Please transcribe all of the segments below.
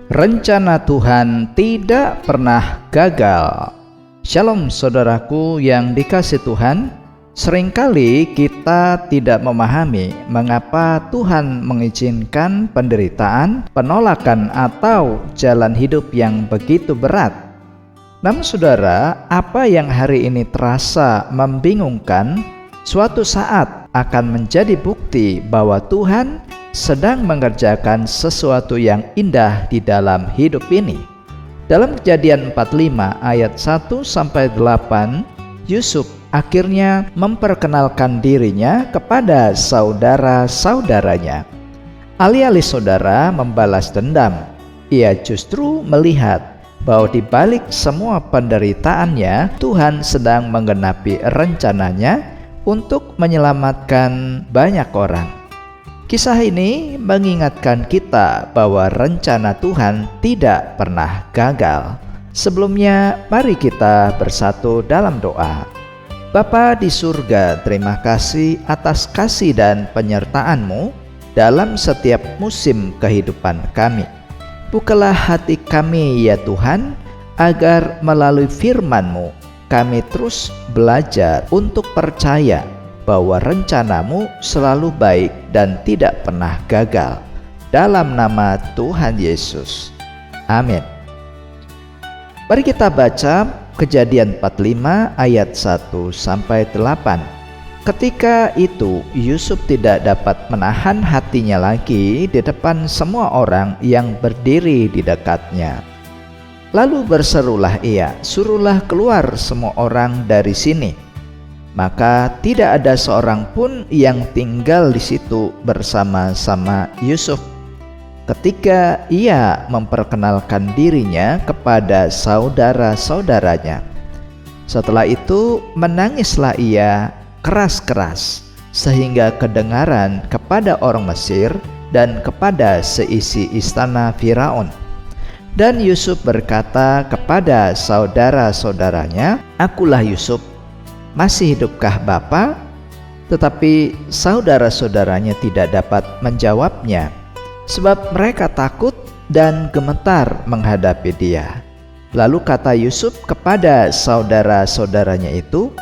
Rencana Tuhan tidak pernah gagal. Shalom saudaraku yang dikasihi Tuhan. Seringkali kita tidak memahami mengapa Tuhan mengizinkan penderitaan, penolakan atau jalan hidup yang begitu berat. Namun saudara, apa yang hari ini terasa membingungkan, suatu saat akan menjadi bukti bahwa Tuhan sedang mengerjakan sesuatu yang indah di dalam hidup ini. Dalam Kejadian 45 ayat 1-8, Yusuf akhirnya memperkenalkan dirinya kepada saudara-saudaranya. Alih-alih saudara membalas dendam, ia justru melihat bahwa di balik semua penderitaannya, Tuhan sedang menggenapi rencananya untuk menyelamatkan banyak orang. Kisah ini mengingatkan kita bahwa rencana Tuhan tidak pernah gagal. Sebelumnya, mari kita bersatu dalam doa. Bapa di surga, terima kasih atas kasih dan penyertaan-Mu dalam setiap musim kehidupan kami. Bukalah hati kami ya Tuhan, agar melalui firman-Mu kami terus belajar untuk percaya bahwa rencana-Mu selalu baik dan tidak pernah gagal. Dalam nama Tuhan Yesus. Amin. Mari kita baca Kejadian 45 ayat 1-8. Ketika itu Yusuf tidak dapat menahan hatinya lagi di depan semua orang yang berdiri di dekatnya. Lalu berserulah ia, "Suruhlah keluar semua orang dari sini." Maka tidak ada seorang pun yang tinggal di situ bersama-sama Yusuf ketika ia memperkenalkan dirinya kepada saudara-saudaranya. Setelah itu menangislah ia keras-keras sehingga kedengaran kepada orang Mesir dan kepada seisi istana Firaun. Dan Yusuf berkata kepada saudara-saudaranya, "Akulah Yusuf. Masih hidupkah Bapa?" Tetapi saudara-saudaranya tidak dapat menjawabnya, sebab mereka takut dan gemetar menghadapi dia. Lalu kata Yusuf kepada saudara-saudaranya itu,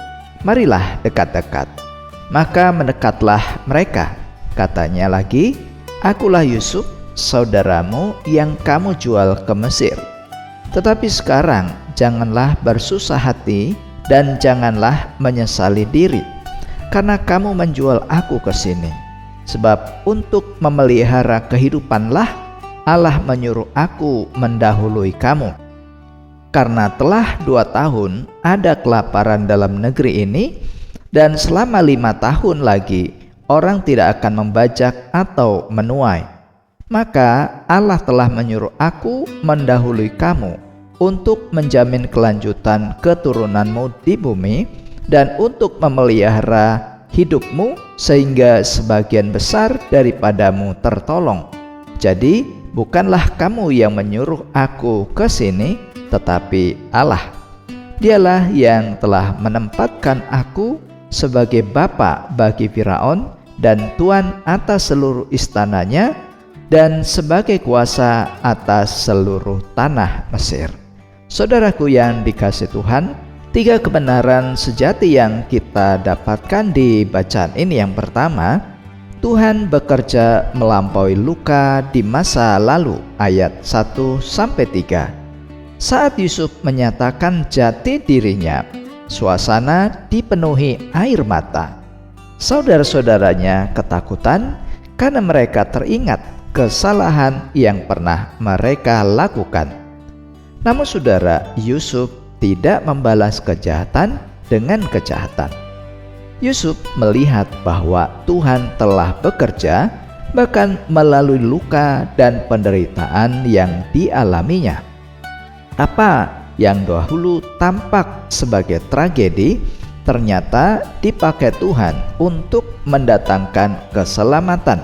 "Marilah dekat-dekat." Maka mendekatlah mereka. Katanya lagi, "Akulah Yusuf, saudaramu yang kamu jual ke Mesir. Tetapi sekarang janganlah bersusah hati dan janganlah menyesali diri, karena kamu menjual aku ke sini. Sebab untuk memelihara kehidupanlah Allah menyuruh aku mendahului kamu. Karena telah 2 tahun ada kelaparan dalam negeri ini, dan selama 5 tahun lagi orang tidak akan membajak atau menuai. Maka Allah telah menyuruh aku mendahului kamu untuk menjamin kelanjutan keturunanmu di bumi dan untuk memelihara hidupmu sehingga sebagian besar daripadamu tertolong. Jadi bukanlah kamu yang menyuruh aku ke sini, tetapi Allah. Dialah yang telah menempatkan aku sebagai bapa bagi Firaun dan tuan atas seluruh istananya dan sebagai kuasa atas seluruh tanah Mesir." Saudaraku yang dikasihi Tuhan, 3 kebenaran sejati yang kita dapatkan di bacaan ini. Yang pertama, Tuhan bekerja melampaui luka di masa lalu, ayat 1-3. Saat Yusuf menyatakan jati dirinya, suasana dipenuhi air mata. Saudara-saudaranya ketakutan karena mereka teringat kesalahan yang pernah mereka lakukan. Namun saudara, Yusuf tidak membalas kejahatan dengan kejahatan. Yusuf melihat bahwa Tuhan telah bekerja bahkan melalui luka dan penderitaan yang dialaminya. Apa yang dahulu tampak sebagai tragedi ternyata dipakai Tuhan untuk mendatangkan keselamatan.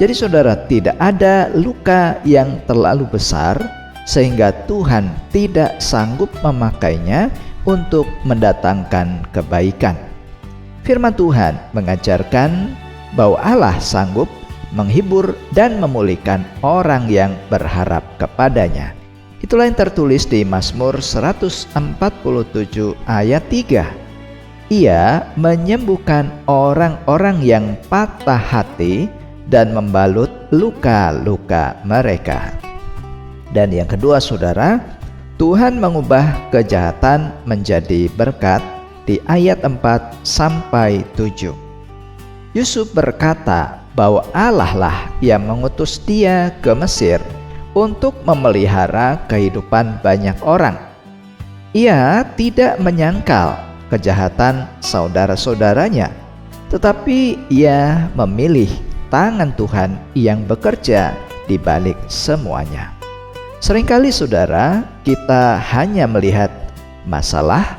Jadi saudara, tidak ada luka yang terlalu besar sehingga Tuhan tidak sanggup memakainya untuk mendatangkan kebaikan. Firman Tuhan mengajarkan bahwa Allah sanggup menghibur dan memulihkan orang yang berharap kepadanya. Itulah yang tertulis di Mazmur 147 ayat 3. Ia menyembuhkan orang-orang yang patah hati dan membalut luka-luka mereka. Dan yang kedua, saudara, Tuhan mengubah kejahatan menjadi berkat di ayat 4 sampai 7. Yusuf berkata bahwa Allah lah yang mengutus dia ke Mesir untuk memelihara kehidupan banyak orang. Ia tidak menyangkal kejahatan saudara-saudaranya, tetapi ia memilih tangan Tuhan yang bekerja di balik semuanya. Seringkali, saudara, kita hanya melihat masalah,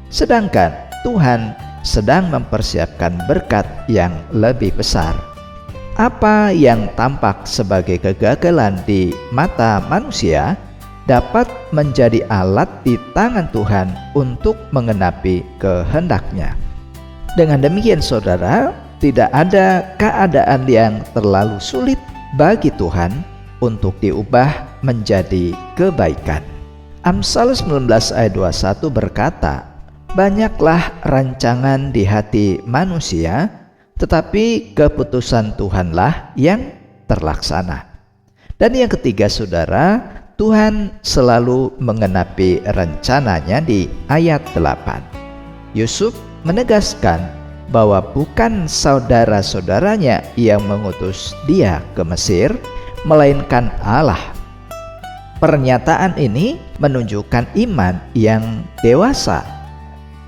sedangkan Tuhan sedang mempersiapkan berkat yang lebih besar. Apa yang tampak sebagai kegagalan di mata manusia dapat menjadi alat di tangan Tuhan untuk menggenapi kehendaknya. Dengan demikian, saudara, tidak ada keadaan yang terlalu sulit bagi Tuhan untuk diubah menjadi kebaikan. Amsal 19 ayat 21 berkata, "Banyaklah rancangan di hati manusia, tetapi keputusan Tuhanlah yang terlaksana." Dan yang ketiga, saudara, Tuhan selalu menggenapi rencananya di ayat 8. Yusuf menegaskan bahwa bukan saudara-saudaranya yang mengutus dia ke Mesir, melainkan Allah. Pernyataan ini menunjukkan iman yang dewasa.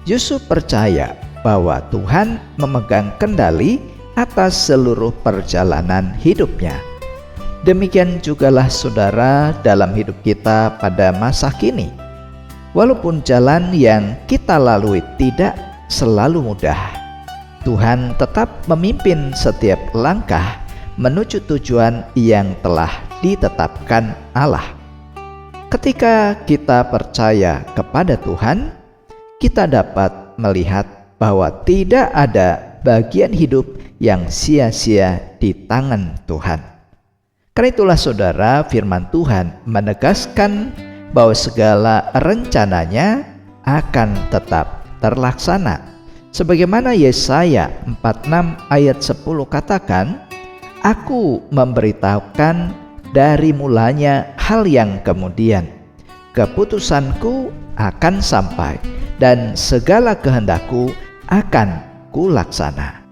Yusuf percaya bahwa Tuhan memegang kendali atas seluruh perjalanan hidupnya. Demikian jugalah, saudara, dalam hidup kita pada masa kini. Walaupun jalan yang kita lalui tidak selalu mudah, Tuhan tetap memimpin setiap langkah menuju tujuan yang telah ditetapkan Allah. Ketika kita percaya kepada Tuhan, kita dapat melihat bahwa tidak ada bagian hidup yang sia-sia di tangan Tuhan. Karena itulah, saudara, firman Tuhan menegaskan bahwa segala rencananya akan tetap terlaksana. Sebagaimana Yesaya 46 ayat 10 katakan, "Aku memberitahukan dari mulanya hal yang kemudian, keputusanku akan sampai dan segala kehendakku akan kulaksana."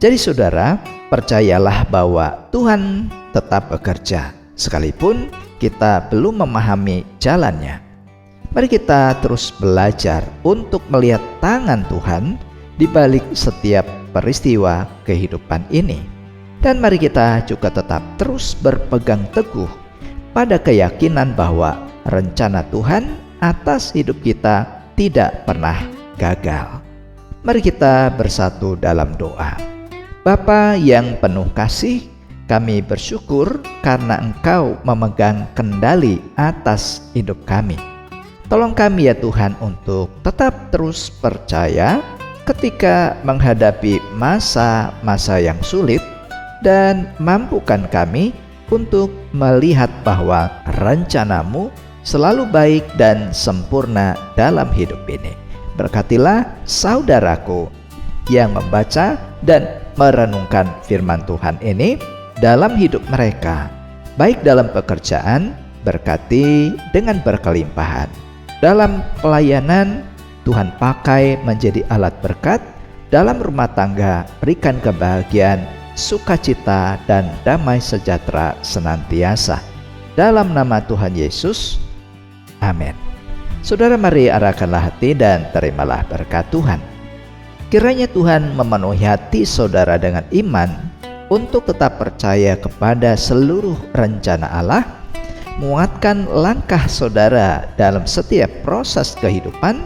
Jadi, saudara, percayalah bahwa Tuhan tetap bekerja sekalipun kita belum memahami jalannya. Mari kita terus belajar untuk melihat tangan Tuhan di balik setiap peristiwa kehidupan ini. Dan mari kita juga tetap terus berpegang teguh pada keyakinan bahwa rencana Tuhan atas hidup kita tidak pernah gagal. Mari kita bersatu dalam doa. Bapa yang penuh kasih, kami bersyukur karena Engkau memegang kendali atas hidup kami. Tolong kami ya Tuhan untuk tetap terus percaya ketika menghadapi masa-masa yang sulit, dan mampukan kami untuk melihat bahwa rencana-Mu selalu baik dan sempurna dalam hidup ini. Berkatilah saudaraku yang membaca dan merenungkan firman Tuhan ini dalam hidup mereka, baik dalam pekerjaan, berkati dengan berkelimpahan. Dalam pelayanan, Tuhan pakai menjadi alat berkat. Dalam rumah tangga, berikan kebahagiaan, sukacita, dan damai sejahtera senantiasa. Dalam nama Tuhan Yesus, amin. Saudara, mari arahkanlah hati dan terimalah berkat Tuhan. Kiranya Tuhan memenuhi hati saudara dengan iman untuk tetap percaya kepada seluruh rencana Allah, menguatkan langkah saudara dalam setiap proses kehidupan,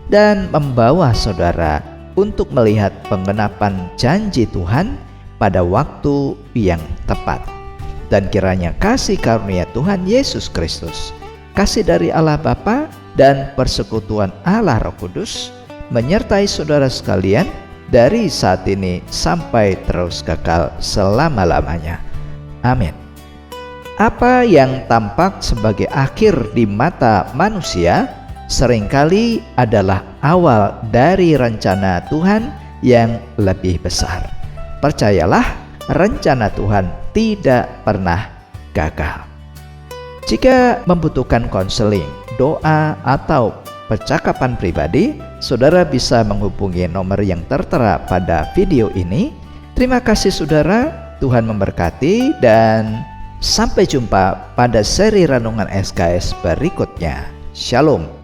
dan membawa saudara untuk melihat penggenapan janji Tuhan pada waktu yang tepat. Dan kiranya kasih karunia Tuhan Yesus Kristus, kasih dari Allah Bapa, dan persekutuan Allah Roh Kudus menyertai saudara sekalian dari saat ini sampai terus kekal selama-lamanya. Amin. Apa yang tampak sebagai akhir di mata manusia seringkali adalah awal dari rencana Tuhan yang lebih besar. Percayalah, rencana Tuhan tidak pernah gagal. Jika membutuhkan konseling, doa, atau percakapan pribadi, saudara bisa menghubungi nomor yang tertera pada video ini. Terima kasih saudara, Tuhan memberkati, dan sampai jumpa pada seri Renungan SKS berikutnya. Shalom.